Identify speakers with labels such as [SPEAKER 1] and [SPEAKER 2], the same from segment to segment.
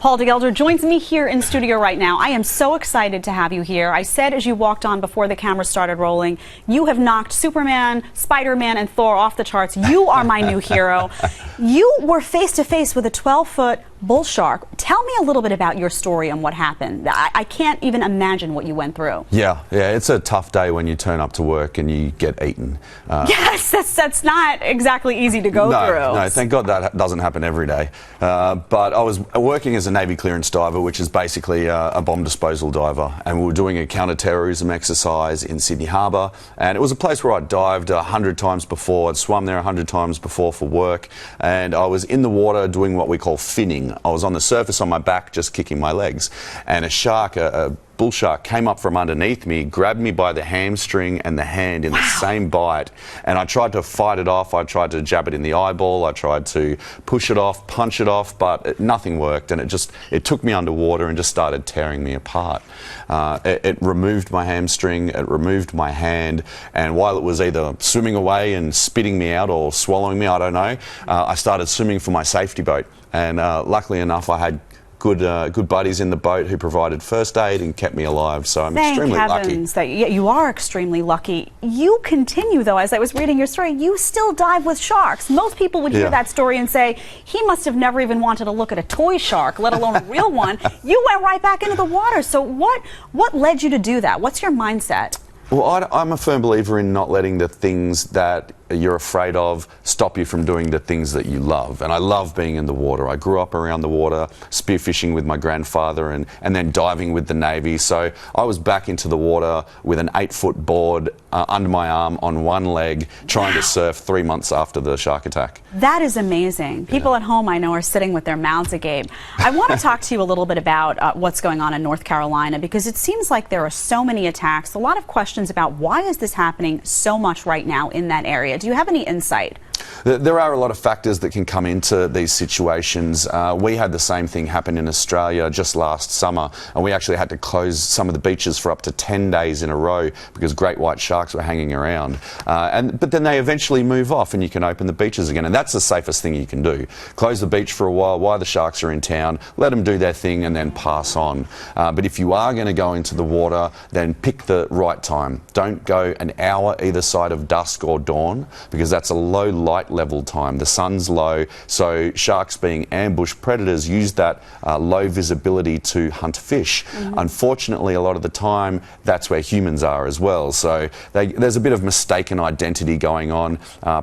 [SPEAKER 1] Paul de Gelder joins me here in studio right now. I am so excited to have you here. I said as you walked on before the camera started rolling, you have knocked Superman, Spider-Man, and Thor off the charts. You are my new hero. You were face to face with a 12-foot bull shark. Tell me a little bit about your story and what happened. I can't even imagine what you went through.
[SPEAKER 2] Yeah, it's a tough day when you turn up to work and you get eaten.
[SPEAKER 1] Yes, that's not exactly easy to go through.
[SPEAKER 2] No, thank God that doesn't happen every day. But I was working as a Navy clearance diver, which is basically a bomb disposal diver, and we were doing a counter-terrorism exercise in Sydney Harbour, and it was a place where I'd dived 100 times before. I'd swum there 100 times before for work, and I was in the water doing what we call finning. I was on the surface on my back just kicking my legs, and a shark, a bull shark, came up from underneath me, grabbed me by the hamstring and the hand in the same bite, and I tried to fight it off. I tried to jab it in the eyeball, I tried to push it off, punch it off, but nothing worked, and it took me underwater and just started tearing me apart. It removed my hamstring, it removed my hand, and while it was either swimming away and spitting me out or swallowing me, I don't know, I started swimming for my safety boat, and luckily enough I had good buddies in the boat who provided first aid and kept me alive, so I'm extremely lucky.
[SPEAKER 1] Thank heavens that you are extremely lucky. You continue, though, as I was reading your story, you still dive with sharks. Most people would hear that story and say, he must have never even wanted to look at a toy shark, let alone a real one. You went right back into the water. So what led you to do that? What's your mindset?
[SPEAKER 2] Well, I'm a firm believer in not letting the things that you're afraid of stop you from doing the things that you love. And I love being in the water. I grew up around the water, spearfishing with my grandfather and then diving with the Navy. So I was back into the water with an 8-foot board under my arm on one leg, trying to surf 3 months after the shark attack.
[SPEAKER 1] That is amazing. People at home, I know, are sitting with their mouths agape. I want to talk to you a little bit about what's going on in North Carolina, because it seems like there are so many attacks, a lot of questions about why is this happening so much right now in that area. Do you have any insight?
[SPEAKER 2] There are a lot of factors that can come into these situations. We had the same thing happen in Australia just last summer, and we actually had to close some of the beaches for up to 10 days in a row because great white sharks were hanging around. But then they eventually move off and you can open the beaches again, and that's the safest thing you can do. Close the beach for a while the sharks are in town, let them do their thing and then pass on. But if you are going to go into the water, then pick the right time. Don't go an hour either side of dusk or dawn, because that's a low light level time. The sun's low, so sharks, being ambush predators, use that low visibility to hunt fish. Unfortunately, a lot of the time that's where humans are as well, so there's a bit of mistaken identity going on.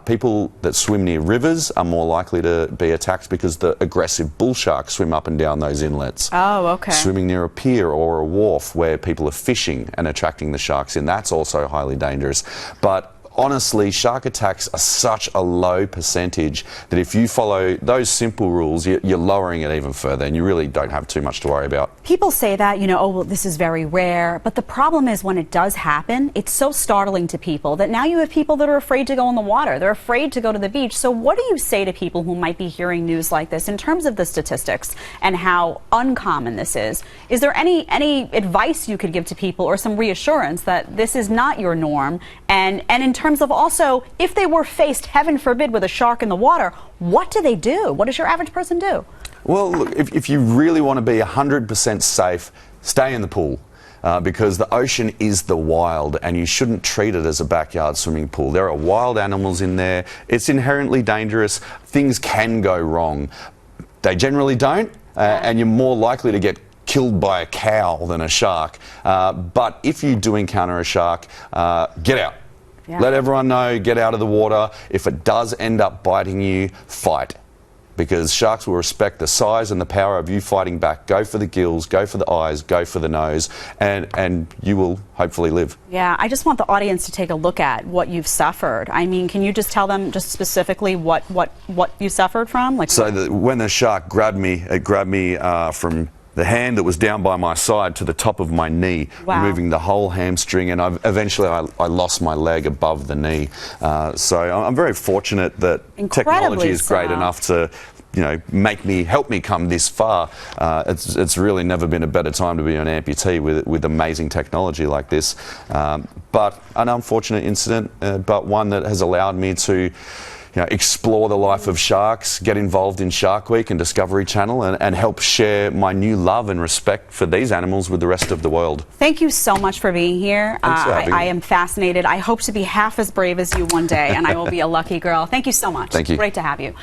[SPEAKER 2] People that swim near rivers are more likely to be attacked because the aggressive bull sharks swim up and down those inlets.
[SPEAKER 1] Oh, okay.
[SPEAKER 2] Swimming near a pier or a wharf where people are fishing and attracting the sharks in, that's also highly dangerous. But honestly, shark attacks are such a low percentage that if you follow those simple rules, you're lowering it even further, and you really don't have too much to worry about.
[SPEAKER 1] People say that, oh, well, this is very rare, but the problem is when it does happen, it's so startling to people that now you have people that are afraid to go in the water. They're afraid to go to the beach. So what do you say to people who might be hearing news like this in terms of the statistics and how uncommon this is? Is there any advice you could give to people, or some reassurance that this is not your norm, and in terms of also, if they were faced, heaven forbid, with a shark in the water, what do they do? What does your average person do?
[SPEAKER 2] Well, look, if you really want to be 100% safe, stay in the pool. Because the ocean is the wild, and you shouldn't treat it as a backyard swimming pool. There are wild animals in there. It's inherently dangerous. Things can go wrong. They generally don't, and you're more likely to get killed by a cow than a shark. But if you do encounter a shark, get out. Let everyone know, get out of the water. If it does end up biting you, fight. Because sharks will respect the size and the power of you fighting back. Go for the gills, go for the eyes, go for the nose, and you will hopefully live. Yeah,
[SPEAKER 1] I just want the audience to take a look at what you've suffered. I mean, can you just tell them just specifically what you suffered from?
[SPEAKER 2] When the shark grabbed me, it grabbed me from the hand that was down by my side to the top of my knee, removing the whole hamstring, and eventually I lost my leg above the knee. So I'm very fortunate that technology is great enough to help me come this far. It's really never been a better time to be an amputee with amazing technology like this. But an unfortunate incident, but one that has allowed me to explore the life of sharks, get involved in Shark Week and Discovery Channel, and help share my new love and respect for these animals with the rest of the world.
[SPEAKER 1] Thank you so much for being here.
[SPEAKER 2] Thanks for having me.
[SPEAKER 1] I am fascinated. I hope to be half as brave as you one day, and I will be a lucky girl. Thank you so much.
[SPEAKER 2] Thank you.
[SPEAKER 1] Great to have you.